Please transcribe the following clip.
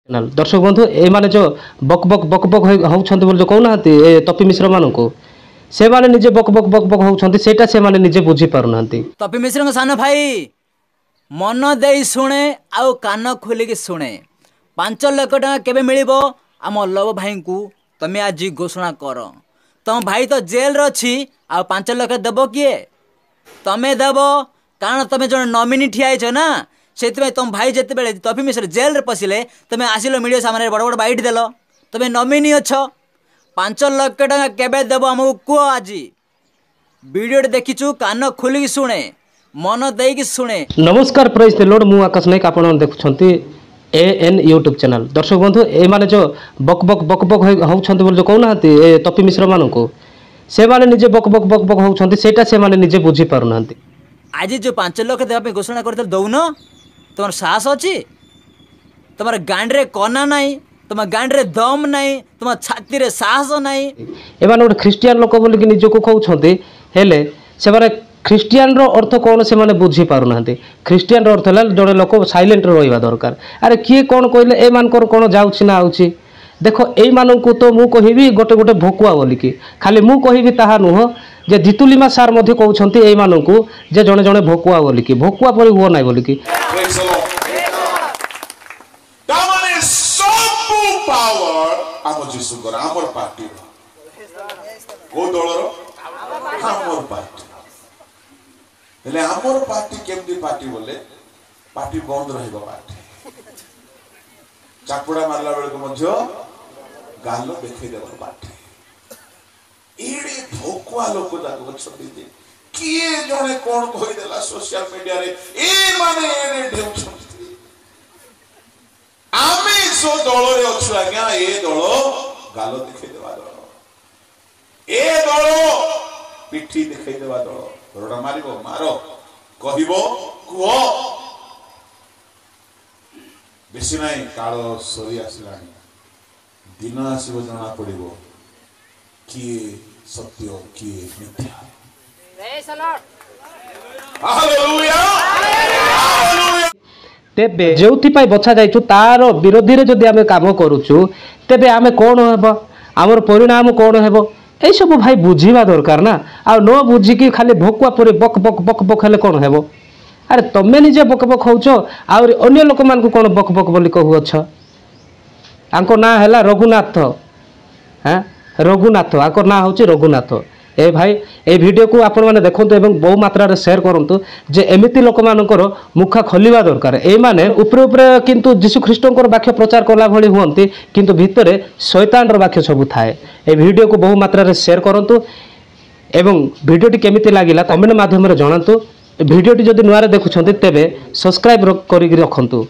दर्शक बंधु ए माने जो बक बक बक बक होउछन्ति बोल जो कहना ए तपी मिश्र मान को से माने निजे बक बक बक बक होउछन्ति सेटा से माने निजे बुझी पारुनांती। तपी मिश्र को सान भाई मन देई शुणे आउ कान खोलिक शुणे 5 लाख टका केबे मिलिबो आम लव भाई को तमे आज घोषणा कर। तुम भाई तो जेल रे अछि आ 5 लाख देबो किए तमे देबो कारण तमे जो नॉमिनी ठिया छ ना से तुम भाई जिते बेले तपी मिश्र जेल रे पशिले तुम आसिल मीडिया सामने बड़ बड़ बाइट देल तुम नॉमिनी अच्छ 5 लाख टका केबे देबो हमको कुह आज वीडियो देखिचु कान खोलिक शुणे मन देकी शुणे। नमस्कार प्रेज द लॉर्ड मु आकाश नायक आपण देखुछन्ति एएन यूट्यूब चैनल। दर्शक बंधु ए माने जो बक बक बक बक होउछन्ति बोल जो कहना ए तपी मिश्र मान को से माने निजे बक बक बक बक होउछन्ति सेटा से माने निजे बुझी पारुनांती। आज जो 5 लाख देबा घोषणा करते दौन तुम साहस अच्छी तुम गांडे कना नाई तुम गांडे दम नाई तुम छाती रे साहस नाई। एमान गोटे ख्रीस्टियान लोक बोल कि निजको कहउछन्ति हेले से माने ख्रीस्टियान रो अर्थ कौन से माने बुझी पारुनांती। ख्रीस्टियान रो अर्थ हला जड़े लोक साइलेंट रहिबा दरकार। अरे किए कौन कहले ए मानकर कौन जाउछि ना आउछि देखो एई माननकु तो मु कहिबी गोटे गोटे भकुआ बोली कि खाली मु कहिबी ताहा नुह जे जितुलिमा सार मध्ये कहउछन्ति एई माननकु जे जणे जणे भकुआ बोली कि भकुआ परि हुओ नाइ बोली कि पावर आम जीशु आमर पार्टी को दलर आमर पार्टी हेले आमर पार्टी केमती पार्टी बोले पार्टी बंद रहिबो पार्टी चापुड़ा मारला बेले को मध्य गालो देखै देबो पार्टी एडे भोकुआ लोक जाको छडी दे किए जने कोन कहि देला सोशल मीडिया रे ए माने एडे ढेउ आमे सो दल रे अछु आज्ञा ए दल गालो देखै देबा दल ए दल पिठी देखै देबा दल रोडा मारिबो मारो कहिबो कुओ बेसी नाही काल सरी आसिलानी दिन आसीबो जना पड़िबो किए सत्य किए मिथ्या। Praise the Lord hallelujah hallelujah. तेबे जोथि पाई बछा जाइछु तार विरोधी रे जदि आमे काम करूछु तेबे आमे कोन हेबो हमर परिणाम कोन हेबो ए सब भाई बुझीबा दरकार ना आ न बुझी कि खाली भोकुआ परे बक बक बक बक हेले कोन हेबो। अरे तमे निजे बक बक होउछो आ अन्य लोक मान को कोन बक बक बोली कहू अछ आंको ना हैला रघुनाथ हां रघुनाथ आंको ना होची रघुनाथ। ए भाई ए वीडियो को आपण माने देखंतु एवं बहु मात्रा रे शेयर करंतु जे एमिति लोक मानकर मुखा खोलिबा दरकार। ए माने ऊपर ऊपर किंतु यीशु ख्रीष्टंकर वाक्य प्रचार करला भली हुंती किंतु भितरे शैतान रो वाक्य सब थाए। ए वीडियो को बहु मात्रा रे शेयर करंतु एवं वीडियोटी केमिति लागिला कमेंट माध्यम रे जणांतु। वीडियोटी जदि नुआरे देखुछंती तेबे सब्सक्राइब करि रखंतु।